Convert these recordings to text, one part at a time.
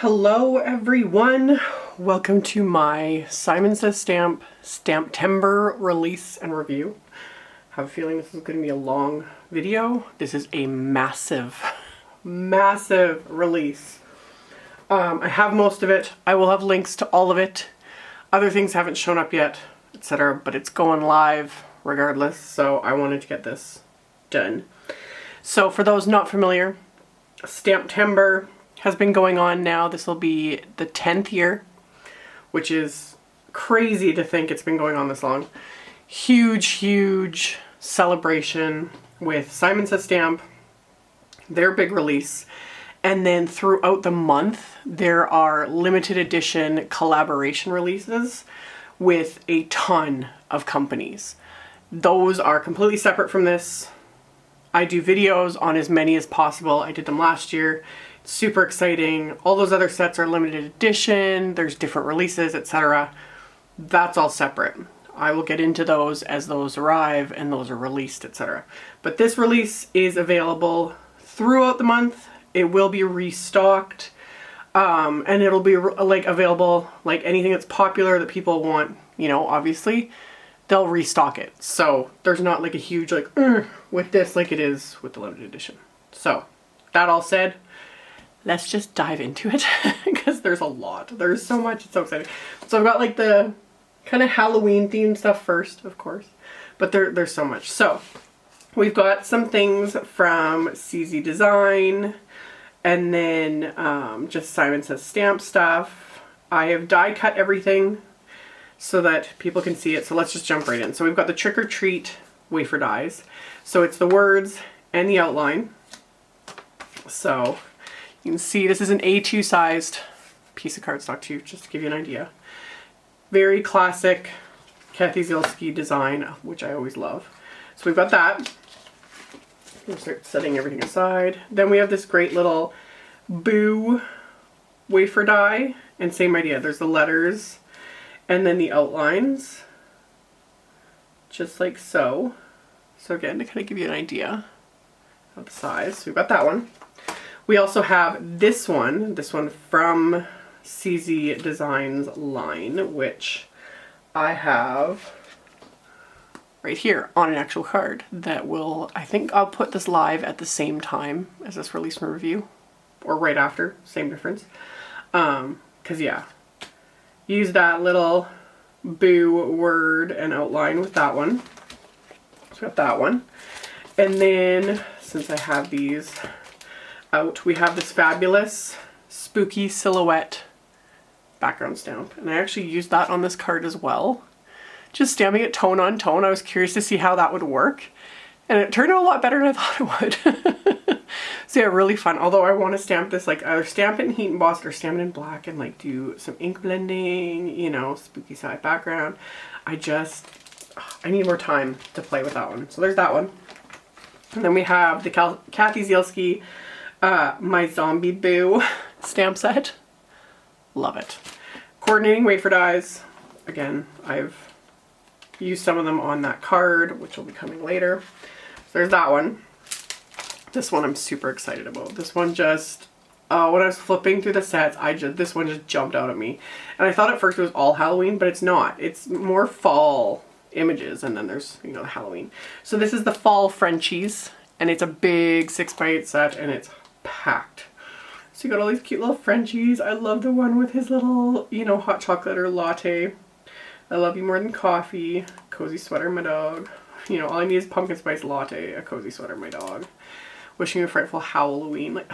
Hello everyone, welcome to my Simon Says Stamp STAMPtember release and review. I have a feeling this is going to be a long video. This is a massive release. I have most of it. I will have links to all of it. Other things haven't shown up yet, etc. But it's going live regardless, so I wanted to get this done. So for those not familiar, STAMPtember has been going on now. This will be the 10th year, which is crazy to think it's been going on this long. Huge celebration with Simon Says Stamp, their big release. And then throughout the month, there are limited edition collaboration releases with a ton of companies. Those are completely separate from this. I do videos on as many as possible. I did them last year. Super exciting. All those other sets are limited edition. There's different releases, etc. That's all separate. I will get into those as those arrive and those are released, etc. But this release is available throughout the month. It will be restocked, and it'll be like available like anything that's popular that people want. You know, obviously, they'll restock it. So there's not like a huge like with this like it is with the limited edition. So that all said, let's just dive into it because there's a lot. There's so much. It's so exciting. So I've got like the kind of Halloween themed stuff first, of course, but there's so much. So we've got some things from Suzy Design, and then just Simon Says Stamp stuff. I have die cut everything so that people can see it. So let's just jump right in. So we've got the Trick or Treat Wafer Dies. So it's the words and the outline. So you can see this is an A2 sized piece of cardstock too, just to give you an idea. Very classic Kathy Zielski design, which I always love. So we've got that. We'll start setting everything aside. Then we have this great little BOO wafer die, and same idea. There's the letters and then the outlines, just like so. So again, to kind of give you an idea of the size. So we've got that one. We also have this one from Suzy Designs line, which I have right here on an actual card that will, I think I'll put this live at the same time as this release and review, or right after, same difference. Cause yeah, use that little BOO word and outline with that one. So got that one. And then since I have these out, we have this fabulous spooky silhouette background stamp, and I actually used that on this card as well, just stamping it tone on tone. I was curious to see how that would work, and it turned out a lot better than I thought it would. So yeah, really fun. Although I want to stamp this, like either stamp it in heat embossed or stamp it in black and like do some ink blending, you know, spooky side background. I need more time to play with that one. So there's that one. And then we have the Kathy Zielski My Zombie BOO stamp set. Love it. Coordinating wafer dies. Again, I've used some of them on that card, which will be coming later. So there's that one. This one I'm super excited about. This one just, when I was flipping through the sets, this one just jumped out at me. And I thought at first it was all Halloween, but it's not. It's more fall images, and then there's, you know, the Halloween. So this is the Fall Frenchies, and it's a big 6x8 set, and it's packed. So you got all these cute little Frenchies. I love the one with his little, you know, hot chocolate or latte. I love you more than coffee. Cozy sweater, my dog. You know, all I need is pumpkin spice latte, a cozy sweater, my dog. Wishing you a frightful Halloween. Like,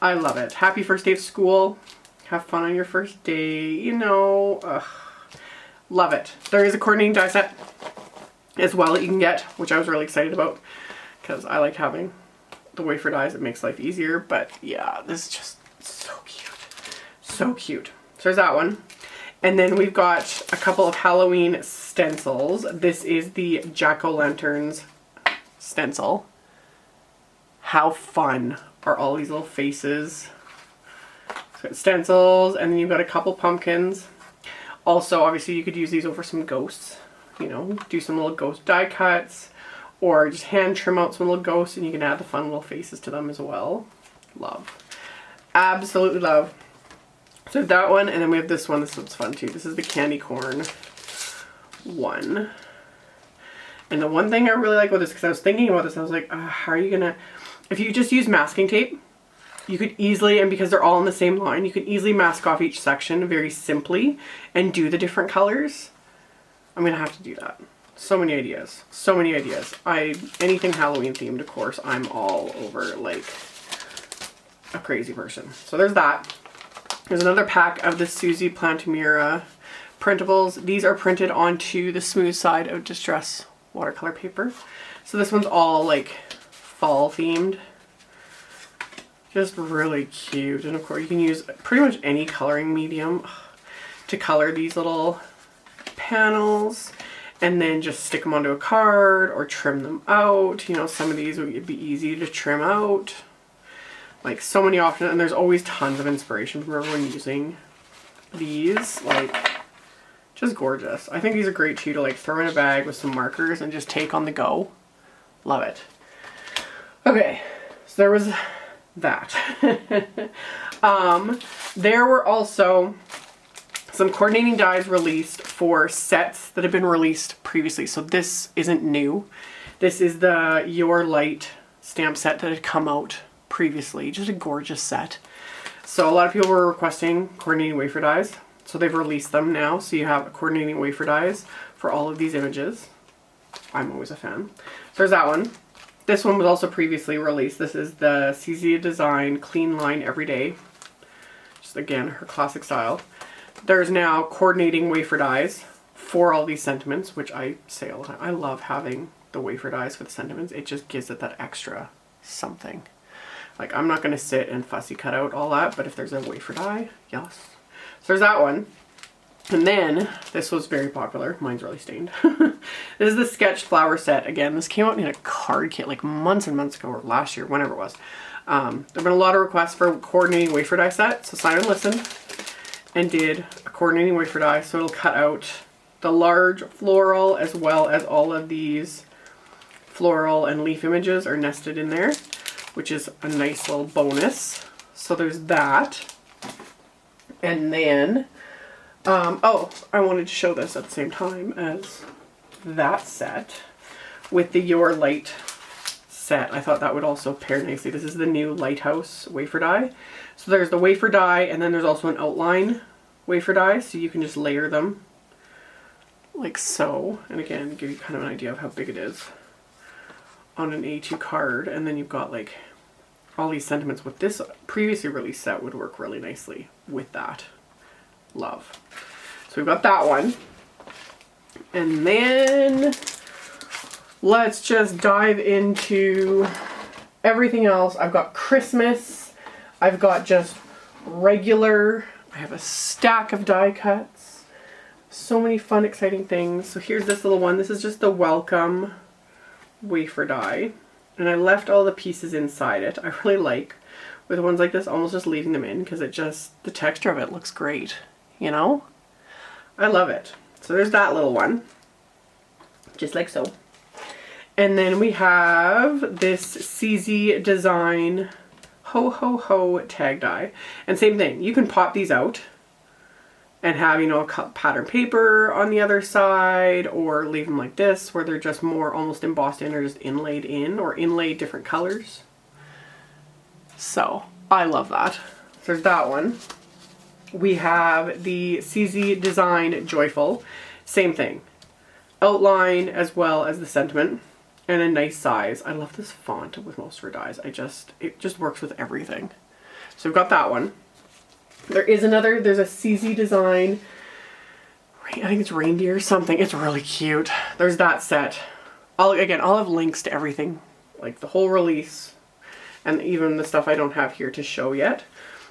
I love it. Happy first day of school. Have fun on your first day. You know, love it. There is a coordinating die set as well that you can get, which I was really excited about because I like having the wafer dies. It makes life easier. But yeah, this is just so cute. So cute. So there's that one. And then we've got a couple of Halloween stencils. This is the Jack-o'-lanterns stencil. How fun are all these little faces? So stencils, and then you've got a couple pumpkins. Also, obviously you could use these over some ghosts, you know, do some little ghost die cuts, or just hand trim out some little ghosts and you can add the fun little faces to them as well. Love. absolutely love. So that one, and then we have this one. This one's fun too. This is the candy corn one. And the one thing I really like about this, because I was thinking about this, I was like, how are you gonna, if you just use masking tape, you could easily, and because they're all in the same line, you could easily mask off each section very simply and do the different colors. I'm gonna have to do that. So many ideas. So many ideas. Anything Halloween themed, of course, I'm all over like a crazy person. So there's that. There's another pack of the Suzy Plantamura printables. These are printed onto the smooth side of Distress watercolor paper. So this one's all like fall themed. Just really cute. And of course you can use pretty much any coloring medium to color these little panels, and then just stick them onto a card or trim them out. You know, some of these would be easy to trim out. Like so many options, and there's always tons of inspiration from everyone using these. Like, just gorgeous. I think these are great too to like throw in a bag with some markers and just take on the go. Love it. Okay, so there was that. There were also some coordinating dies released for sets that have been released previously. So this isn't new. This is the Your Light stamp set that had come out previously. Just a gorgeous set. So a lot of people were requesting coordinating wafer dies. So they've released them now. So you have coordinating wafer dies for all of these images. I'm always a fan. So there's that one. This one was also previously released. This is the Suzy Design Clean Line Everyday. Just again, her classic style. There's now coordinating wafer dies for all these sentiments, which I say all the time. I love having the wafer dies for the sentiments. It just gives it that extra something. Like, I'm not going to sit and fussy cut out all that, but if there's a wafer die, yes. So there's that one. And then, this was very popular. Mine's really stained. This is the Sketched Flower set. Again, this came out in a card kit like months and months ago, or last year, whenever it was. There have been a lot of requests for coordinating wafer die set, so Simon listened and did a coordinating wafer die. So it'll cut out the large floral as well as all of these floral and leaf images are nested in there, which is a nice little bonus. So there's that. And then, oh, I wanted to show this at the same time as that set with the Your Light set. I thought that would also pair nicely. This is the new Lighthouse wafer die. So there's the wafer die, and then there's also an outline wafer die, so you can just layer them like so. And again, give you kind of an idea of how big it is on an A2 card. And then you've got like all these sentiments with this previously released set would work really nicely with that. Love. So we've got that one. And then let's just dive into everything else. I've got Christmas. I've got just regular. I have a stack of die cuts. So many fun, exciting things. So here's this little one. This is just the welcome wafer die. And I left all the pieces inside it. I really like, with ones like this, almost just leaving them in because it just, the texture of it looks great, you know? I love it. So there's that little one. Just like so. And then we have this Suzy Design Ho Ho Ho tag die. And same thing, you can pop these out and have, you know, a pattern paper on the other side, or leave them like this where they're just more almost embossed in or just inlaid in, or inlaid different colors. So I love that. So there's that one. We have the Suzy Design Joyful. Same thing. Outline as well as the sentiment. And a nice size. I love this font with most of her dies. It just works with everything. So we've got that one. There is another, there's a Suzy Design, I think it's reindeer or something. It's really cute. There's that set. I'll have links to everything, like the whole release, and even the stuff I don't have here to show yet.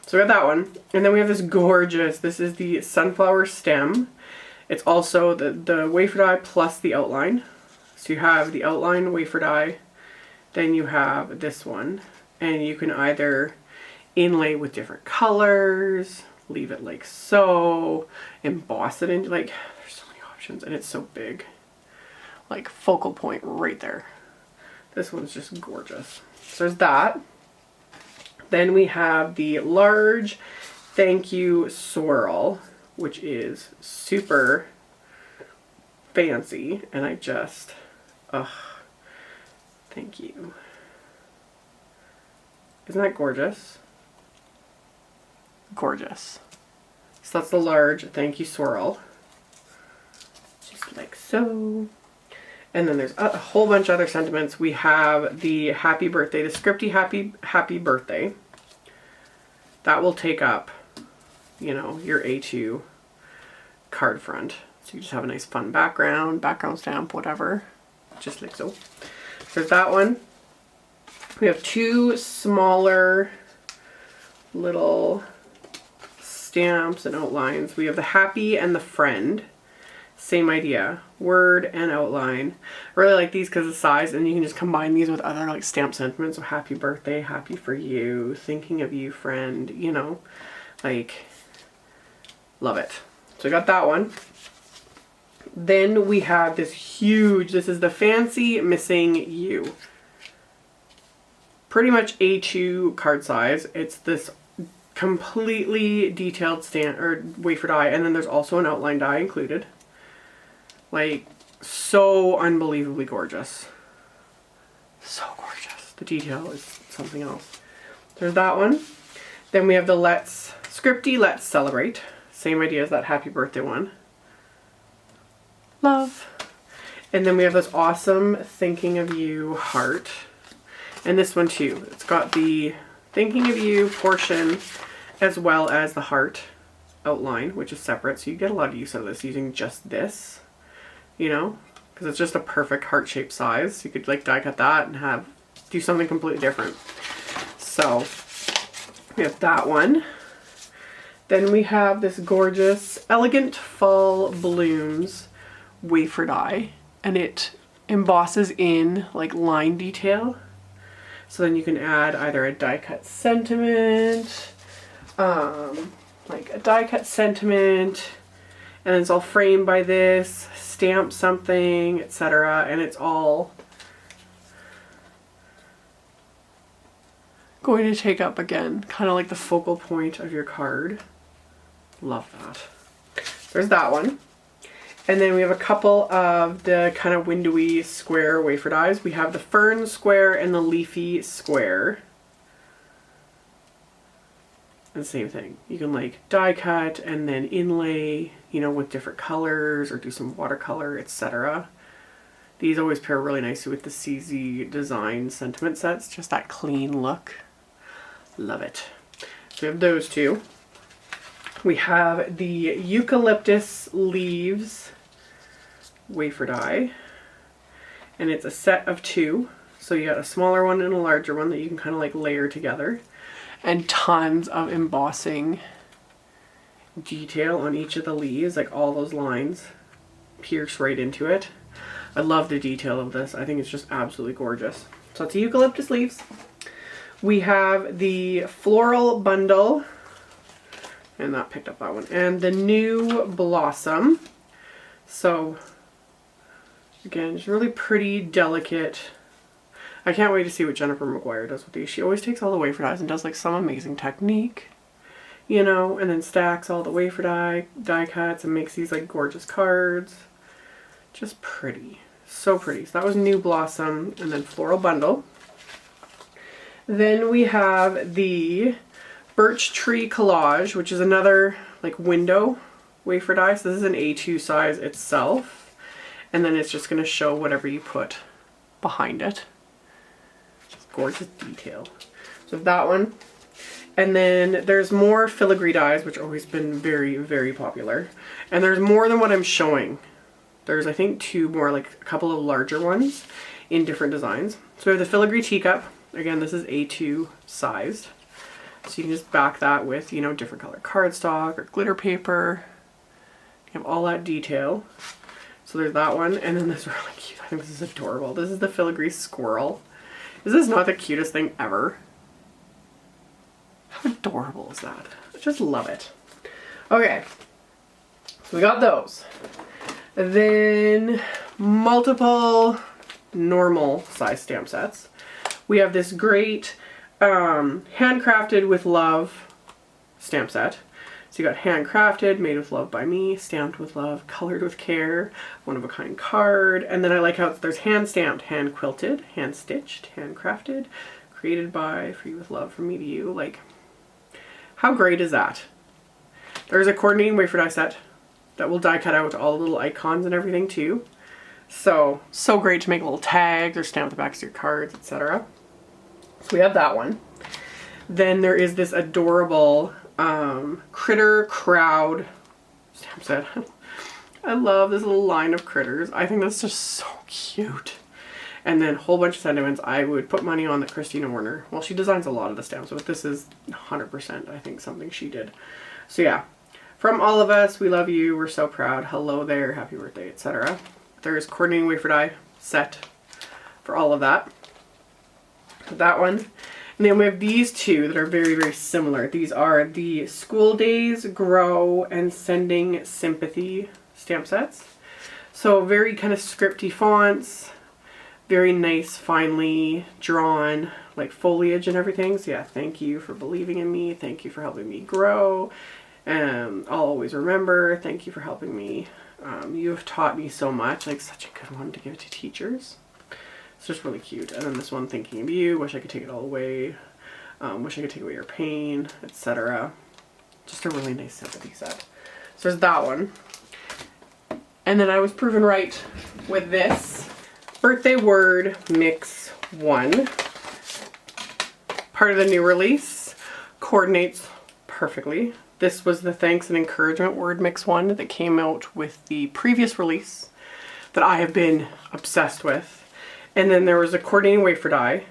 So we got that one. And then we have this gorgeous, this is the Sunflower Stem. It's also the wafer die plus the outline. So you have the outline wafer die, then you have this one, and you can either inlay with different colors, leave it like so, emboss it into, like, there's so many options, and it's so big. Like, focal point right there. This one's just gorgeous. So there's that. Then we have the large thank you swirl, which is super fancy, and I just, thank you. Isn't that gorgeous? Gorgeous. So that's the large thank you swirl. Just like so. And then there's a whole bunch of other sentiments. We have the happy birthday, the SCRIPTY happy birthday. That will take up, you know, your A2 card front. So you just have a nice fun background stamp, whatever. Just like so. There's that one. We have two smaller little stamps and outlines. We have the happy and the friend. Same idea, word and outline. I really like these because of size, and you can just combine these with other like stamp sentiments. So happy birthday, happy for you, thinking of you, friend, you know, like, love it. So I got that one. Then we have this huge, this is the fancy missing you. Pretty much A2 card size. It's this completely detailed stamp or wafer die, and then there's also an outline die included. Like, so unbelievably gorgeous. So gorgeous. The detail is something else. There's that one. Then we have the SCRIPTY Let's Celebrate. Same idea as that happy birthday one. Love. And then we have this awesome thinking of you heart. And this one too. It's got the thinking of you portion as well as the heart outline, which is separate. So you get a lot of use out of this using just this. You know, because it's just a perfect heart-shaped size. You could like die cut that and do something completely different. So we have that one. Then we have this gorgeous Elegant Fall Blooms wafer die, and it embosses in like line detail. So then you can add either a die cut sentiment, like a die cut sentiment, and it's all framed by this, stamp something, etc. And it's all going to take up, again, kind of like the focal point of your card. Love that. There's that one. And then we have a couple of the kind of windowy square wafer dies. We have the fern square and the leafy square. And same thing. You can like die cut and then inlay, you know, with different colors or do some watercolor, etc. These always pair really nicely with the Suzy design sentiment sets. Just that clean look. Love it. So we have those two. We have the Eucalyptus Leaves wafer die. And it's a set of two. So you got a smaller one and a larger one that you can kind of like layer together. And tons of embossing detail on each of the leaves, like all those lines pierce right into it. I love the detail of this. I think it's just absolutely gorgeous. So it's Eucalyptus Leaves. We have the Floral Bundle, and that picked up that one, and the New Blossom. So again, it's really pretty delicate. I can't wait to see what Jennifer McGuire does with these. She always takes all the wafer dies and does like some amazing technique, you know, and then stacks all the wafer die cuts and makes these like gorgeous cards. Just pretty. So pretty. So that was New Blossom, and then Floral Bundle. Then we have the Birch Tree Collage, which is another like window wafer die. So this is an A2 size itself. And then it's just going to show whatever you put behind it. Just gorgeous detail. So that one. And then there's more filigree dies, which have always been very, very popular. And there's more than what I'm showing. There's, I think, two more, like a couple of larger ones in different designs. So we have the Filigree Teacup. Again, this is A2 sized. So you can just back that with, you know, different color cardstock or glitter paper. You have all that detail. So there's that one. And then this really cute. I think this is adorable. This is the Filigree Squirrel. Is this not the cutest thing ever? How adorable is that? I just love it. Okay. So we got those. Then multiple normal size stamp sets. We have this great Handcrafted with Love stamp set. So you got handcrafted, made with love by me, stamped with love, colored with care, one of a kind card. And then I like how there's hand stamped, hand quilted, hand stitched, handcrafted, created by, for you with love, from me to you. Like, how great is that? There's a coordinating wafer die set that will die cut out all the little icons and everything too. So great to make little tags or stamp the backs of your cards, etc. So we have that one. Then there is this adorable critter crowd stamp set. I love this little line of critters. I think that's just so cute. And then a whole bunch of sentiments. I would put money on that Christina Warner. Well, she designs a lot of the stamps, but this is 100% I think something she did. So yeah, from all of us, we love you. We're so proud. Hello there, happy birthday, etc. There's coordinating wafer die set for all of that. That one. And then we have these two that are very, very similar. These are the School Days, Grow, and Sending Sympathy stamp sets. So very kind of scripty fonts, very nice, finely drawn, like foliage and everything. So yeah, thank you for believing in me. Thank you for helping me grow. I'll always remember. Thank you for helping me. You have taught me so much. Like, such a good one to give to teachers. It's just really cute. And then this one, thinking of you, wish I could take it all away, wish I could take away your pain, etc. Just a really nice sympathy set. So there's that one. And then I was proven right with this Birthday Word Mix 1. Part of the new release. Coordinates perfectly. This was the Thanks and Encouragement Word Mix 1 that came out with the previous release that I have been obsessed with. And then there was a coordinating wafer die,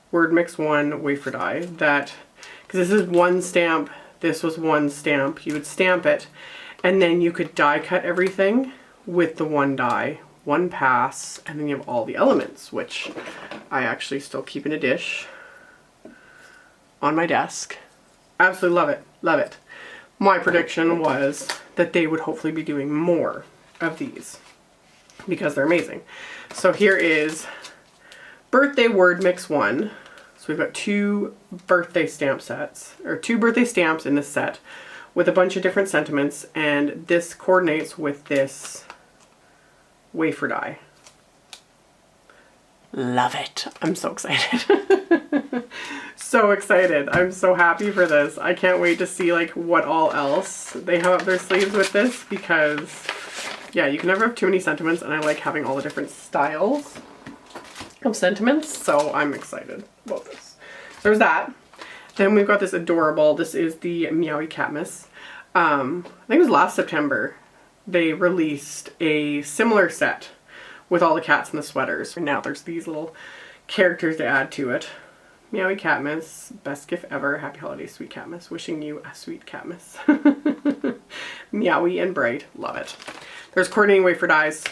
Word Mix 1 wafer die, that, because this is one stamp, this was one stamp, you would stamp it, and then you could die cut everything with the one die, one pass, and then you have all the elements, which I actually still keep in a dish on my desk. Absolutely love it, love it. My prediction was that they would hopefully be doing more of these because they're amazing. So here is Birthday Word Mix 1. So we've got two birthday stamp sets, or two birthday stamps in this set with a bunch of different sentiments, and this coordinates with this wafer die. Love it. I'm so excited. So excited. I'm so happy for this. I can't wait to see like what all else they have up their sleeves with this, because yeah, you can never have too many sentiments, and I like having all the different styles of sentiments, so I'm excited about this. There's that. Then we've got this adorable, this is the Meowie Catmas. I think it was last September they released a similar set with all the cats and the sweaters. And now there's these little characters to add to it. Meowie Catmas, best gift ever. Happy holidays, sweet Catmas. Wishing you a sweet Catmas. Meowie and bright. Love it. There's coordinating wafer dies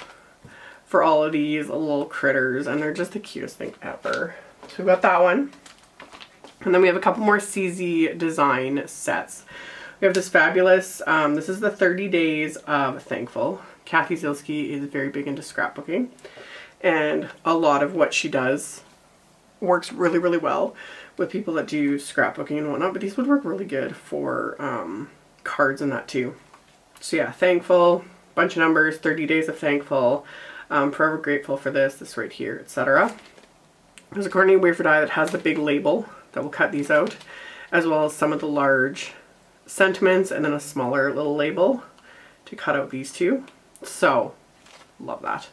for all of these little critters, and they're just the cutest thing ever. So we've got that one. And then we have a couple more CZ design sets. We have this fabulous, this is the 30 Days of Thankful. Kathy Zielski is very big into scrapbooking, and a lot of what she does works really, really well with people that do scrapbooking and whatnot, but these would work really good for cards and that too. So yeah, Thankful, bunch of numbers, 30 Days of Thankful, Forever Grateful for this right here, etc. There's a coordinating wafer die that has the big label that will cut these out, as well as some of the large sentiments, and then a smaller little label to cut out these two. So, love that.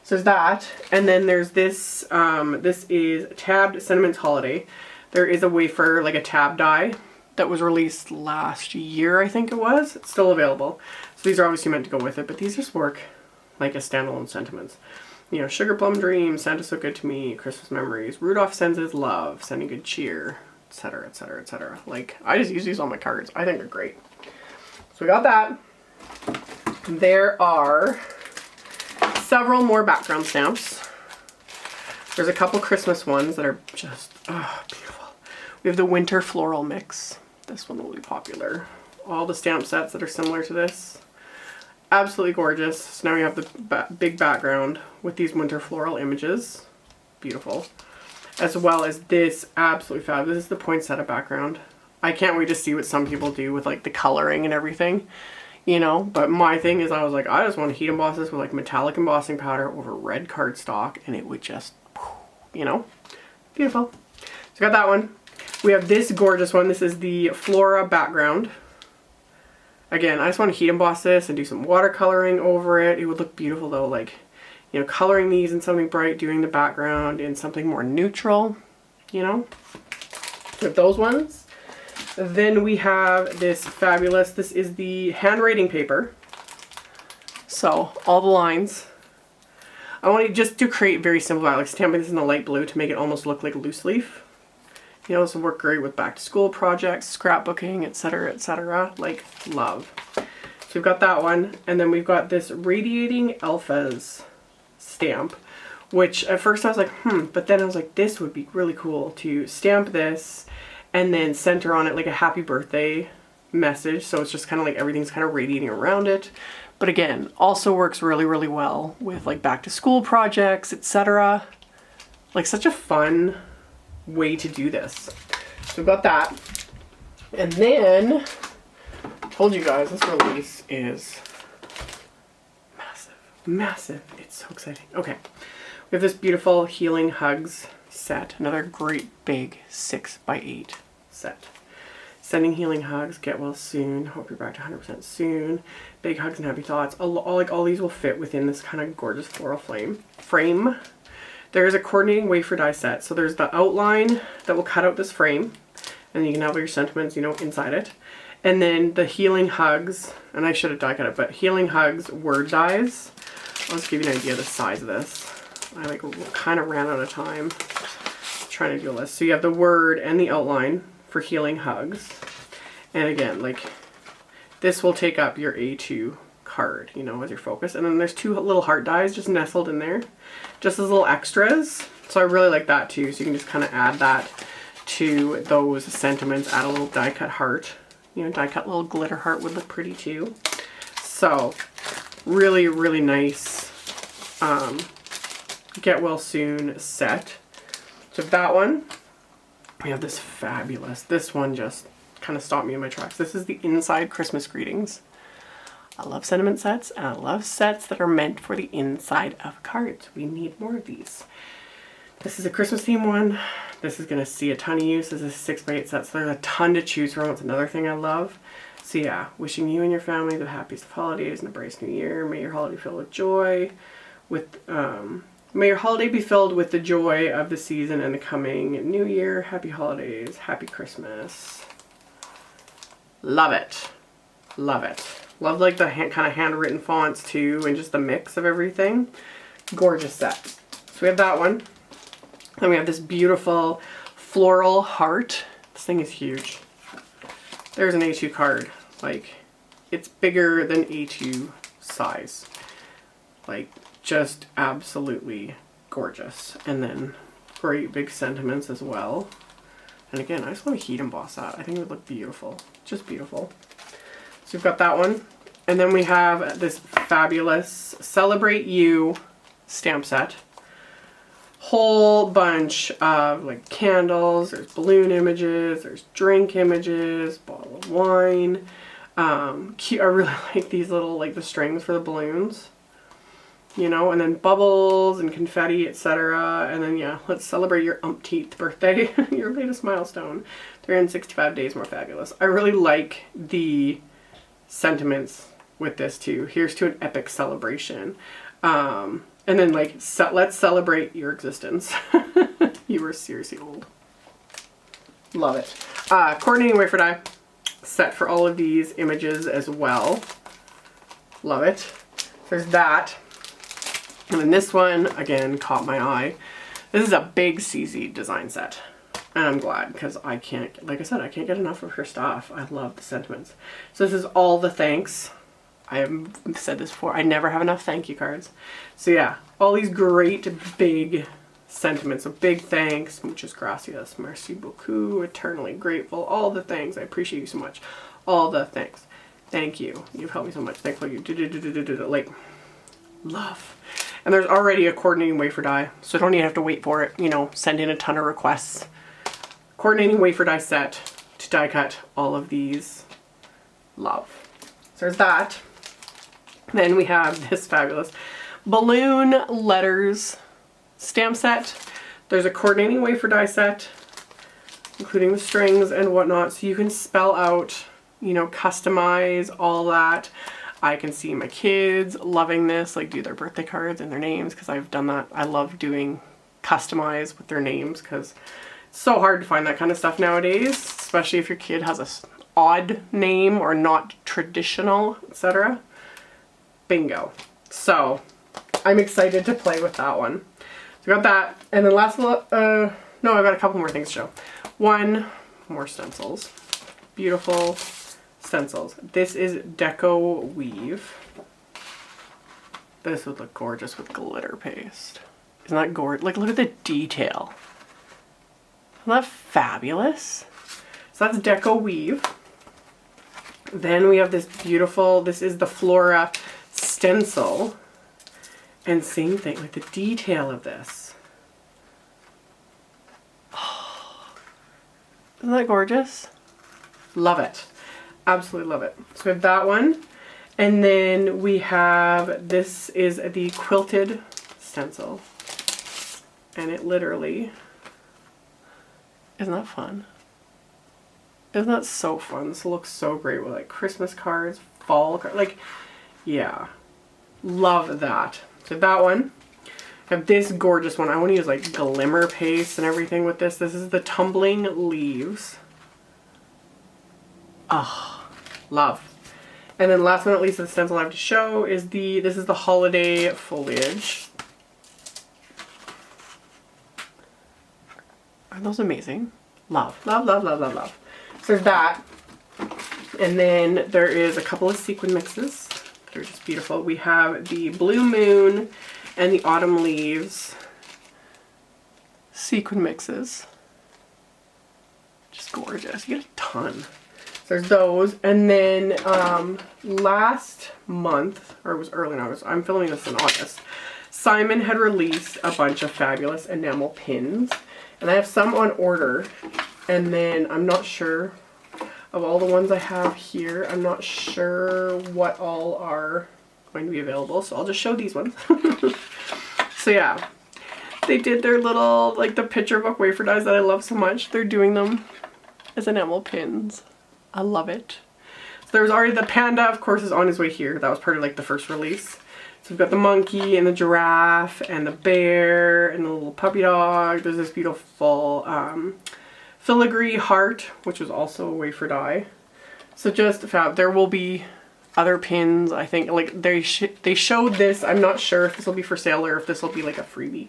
So there's that, and then there's this, this is Tabbed Sentiments Holiday. There is a wafer, like a tab die, that was released last year, I think it was. It's still available. So these are obviously meant to go with it, but these just work like as standalone sentiments. You know, Sugar Plum Dreams, Santa's So Good to Me, Christmas Memories, Rudolph Sends His Love, Sending Good Cheer, etc, etc, etc. Like, I just use these on my cards. I think they're great. So we got that. There are several more background stamps. There's a couple Christmas ones that are just, oh, beautiful. We have the Winter Floral Mix. This one will be popular. All the stamp sets that are similar to this. Absolutely gorgeous. So now we have the big background with these winter floral images. Beautiful. as well as this absolutely fab. This is the poinsettia background. I can't wait to see what some people do with like the coloring and everything, you know, but my thing is I was like, I just want to heat emboss this with like metallic embossing powder over red cardstock, and it would just, you know, beautiful. So got that one. We have this gorgeous one. This is the Flora Background. Again, I just want to heat emboss this and do some watercoloring over it. It would look beautiful though, like, you know, coloring these in something bright, doing the background in something more neutral, you know, with those ones. Then we have this fabulous, this is the handwriting paper. So all the lines. I want to just to create very simple, like stamping this in the light blue to make it almost look like a loose leaf. You know, this will work great with back to school projects, scrapbooking, etc., etc. Like, love. So we've got that one, and then we've got this Radiating Alphas stamp, which at first I was like, but then I was like, this would be really cool to stamp this and then center on it like a happy birthday message. So it's just kind of like everything's kind of radiating around it. But again, also works really, really well with like back to school projects, etc. Like such a fun way to do this. So we've got that. And then, I told you guys, this release is massive. Massive. It's so exciting. Okay. We have this beautiful Healing Hugs set. Another great big 6x8 set. Sending healing hugs. Get well soon. Hope you're back to 100% soon. Big hugs and happy thoughts. All these will fit within this kind of gorgeous floral frame. There is a coordinating wafer die set. So there's the outline that will cut out this frame. And you can have all your sentiments, you know, inside it. And then the healing hugs. And I should have die cut it, but healing hugs word dies. I'll just give you an idea of the size of this. I like kind of ran out of time trying to do this. So you have the word and the outline for healing hugs. And again, like this will take up your A2 card, you know, as your focus. And then there's two little heart dies just nestled in there, just as little extras. So I really like that too. So you can just kind of add that to those sentiments, add a little die cut heart. You know, die cut little glitter heart would look pretty too. So really, really nice get well soon set. So that one, we have this fabulous, this one just kind of stopped me in my tracks. This is the Inside Christmas Greetings. I love sentiment sets, and I love sets that are meant for the inside of cards. We need more of these. This is a Christmas theme one. This is going to see a ton of use. This is a 6x8 set, so there's a ton to choose from. It's another thing I love. So yeah, wishing you and your family the happiest of holidays and a bright new year. May your holiday filled with joy. May your holiday be filled with the joy of the season and the coming new year. Happy holidays. Happy Christmas. Love it. Love it. Love like the kind of handwritten fonts too, and just the mix of everything. Gorgeous set. So we have that one. Then we have this beautiful floral heart. This thing is huge. There's an A2 card. Like, it's bigger than A2 size. Like, just absolutely gorgeous. And then great big sentiments as well. And again, I just want to heat emboss that. I think it would look beautiful. Just beautiful. So we've got that one. And then we have this fabulous Celebrate You stamp set. Whole bunch of like candles, there's balloon images, there's drink images, bottle of wine. Cute. I really like these little, like the strings for the balloons, you know, and then bubbles and confetti, etc. And then yeah, let's celebrate your umpteenth birthday, your latest milestone. 365 days more fabulous. I really like the sentiments with this too. Here's to an epic celebration. And then like, let's celebrate your existence. You were seriously old. Love it. Coordinating wafer die set for all of these images as well. Love it. There's that. And then this one, again, caught my eye. This is a big Suzy design set. And I'm glad because I can't, like I said, I can't get enough of her stuff. I love the sentiments. So this is all the thanks. I have said this before, I never have enough thank you cards. So yeah, all these great big sentiments. So big thanks, muchas gracias, merci beaucoup, eternally grateful, all the things. I appreciate you so much. All the thanks. Thank you. You've helped me so much. Thankful you. Like, love. And there's already a coordinating wafer die, so don't even have to wait for it, you know, send in a ton of requests. Coordinating wafer die set to die cut all of these. Love. So there's that. Then we have this fabulous balloon letters stamp set. There's a coordinating wafer die set, including the strings and whatnot, so you can spell out, you know, customize all that. I can see my kids loving this, like do their birthday cards and their names, because I've done that. I love doing customize with their names because it's so hard to find that kind of stuff nowadays, especially if your kid has a odd name or not traditional, etc. Bingo. So I'm excited to play with that one. So I got that, and then last, no, I've got a couple more things to show. One, more stencils. Beautiful stencils. This is Deco Weave. This would look gorgeous with glitter paste. Isn't that gorgeous? Like, look at the detail. Isn't that fabulous? So that's Deco Weave. Then we have this beautiful, this is the Flora Stencil. And same thing, like the detail of this. Oh, isn't that gorgeous? Love it. Absolutely love it. So we have that one. And then we have, this is the Quilted stencil. And it literally, isn't that fun? Isn't that so fun? This looks so great with like Christmas cards, fall cards, like, yeah. Love that. So that one. I have this gorgeous one. I want to use like glimmer paste and everything with this. This is the Tumbling Leaves. Ah, oh, love. And then last but not least, the stencil I have to show is this is the Holiday Foliage. Aren't those amazing? Love, love, love, love, love, love. So there's that. And then there is a couple of sequin mixes. They're just beautiful. We have the Blue Moon and the Autumn Leaves sequin mixes. Just gorgeous. You get a ton. So there's those. And then last month, or it was early in August, I'm filming this in August, Simon had released a bunch of fabulous enamel pins. And I have some on order. And then I'm not sure of all the ones I have here, I'm not sure what all are going to be available, so I'll just show these ones. So yeah, they did their little, like the picture book wafer dies that I love so much. They're doing them as enamel pins. I love it. So there's already the panda, of course, is on his way here. That was part of like the first release. So we've got the monkey and the giraffe and the bear and the little puppy dog. There's this beautiful filigree heart, which was also a wafer die. So just fab. There will be other pins, I think. Like they showed this. I'm not sure if this will be for sale or if this will be like a freebie.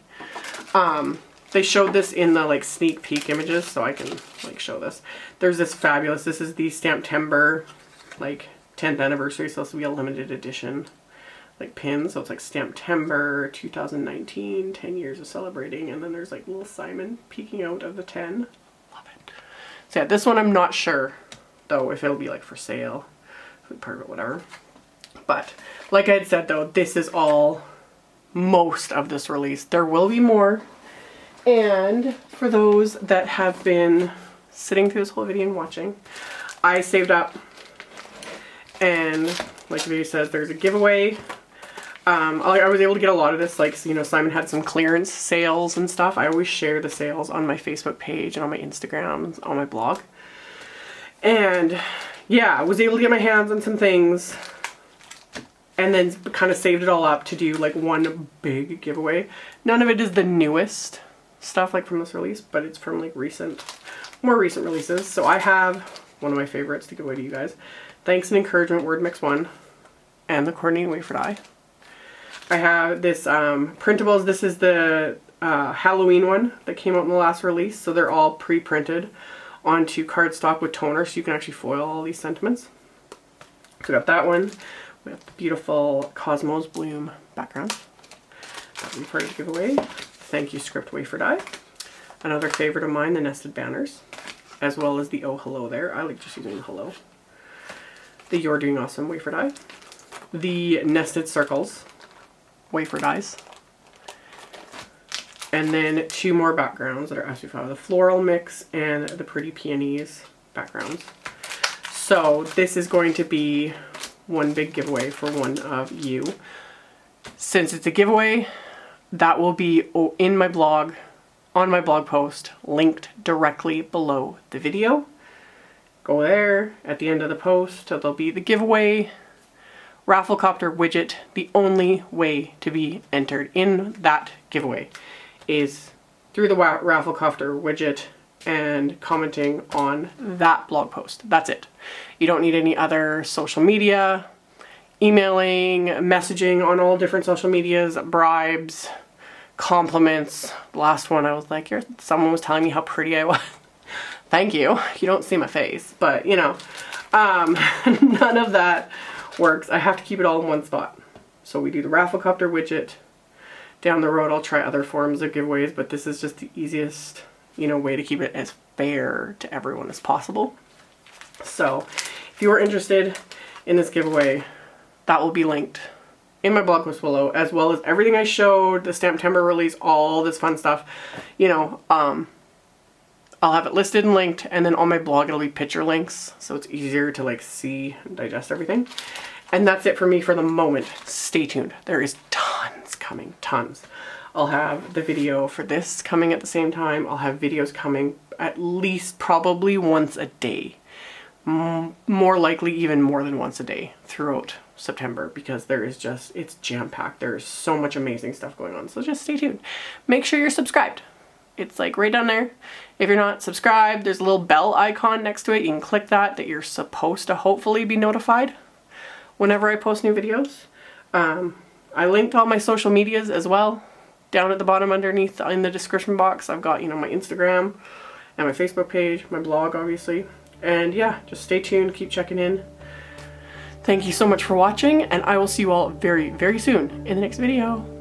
They showed this in the like sneak peek images, so I can like show this. There's this fabulous, this is the STAMPtember like 10th anniversary, so this will be a limited edition like pin. So it's like STAMPtember 2019, 10 years of celebrating, and then there's like little Simon peeking out of the 10. So yeah, this one I'm not sure, though, if it'll be like for sale, part of it, whatever. But like I had said, though, this is all most of this release. There will be more. And for those that have been sitting through this whole video and watching, I saved up. And like the video says, there's a giveaway. I was able to get a lot of this, like, you know, Simon had some clearance sales and stuff. I always share the sales on my Facebook page and on my Instagram, on my blog. And yeah, I was able to get my hands on some things and then kind of saved it all up to do like one big giveaway. None of it is the newest stuff like from this release, but it's from like more recent releases. So I have one of my favorites to give away to you guys. Thanks and Encouragement Word Mix 1 and the Coordinating Wafer Die. I have this printables. This is the Halloween one that came out in the last release. So they're all pre-printed onto cardstock with toner, so you can actually foil all these sentiments. So we got that one. We have the beautiful Cosmos Bloom background. That will be part of the giveaway. Thank you, Script Wafer Die. Another favorite of mine, the nested banners, as well as the Oh Hello there. I like just using the hello. The You're Doing Awesome wafer die. The nested circles wafer dies. And then 2 more backgrounds that are SB5, the Floral Mix and the Pretty Peonies backgrounds. So this is going to be one big giveaway for one of you. Since it's a giveaway, that will be in my blog, on my blog post, linked directly below the video. Go there at the end of the post, so there'll be the giveaway Rafflecopter widget. The only way to be entered in that giveaway is through the Rafflecopter widget and commenting on that blog post. That's it. You don't need any other social media, emailing, messaging on all different social medias, bribes, compliments. The last one I was like, someone was telling me how pretty I was. Thank you. You don't see my face, but you know, none of that works. I have to keep it all in one spot. So we do the Rafflecopter widget. Down the road, I'll try other forms of giveaways, but this is just the easiest, you know, way to keep it as fair to everyone as possible. So if you are interested in this giveaway, that will be linked in my blog post below, as well as everything I showed, the STAMPtember release, all this fun stuff. You know, I'll have it listed and linked, and then on my blog it'll be picture links, so it's easier to like see and digest everything. And that's it for me for the moment. Stay tuned. There is tons coming, tons. I'll have the video for this coming at the same time. I'll have videos coming at least probably once a day. More likely even more than once a day throughout September, because there is just, it's jam-packed. There's so much amazing stuff going on. So just stay tuned. Make sure you're subscribed. It's like right down there. If you're not subscribed, there's a little bell icon next to it. You can click that you're supposed to hopefully be notified whenever I post new videos. I linked all my social medias as well down at the bottom underneath in the description box. I've got, you know, my Instagram and my Facebook page, my blog obviously. And yeah, just stay tuned, keep checking in. Thank you so much for watching, and I will see you all very, very soon in the next video.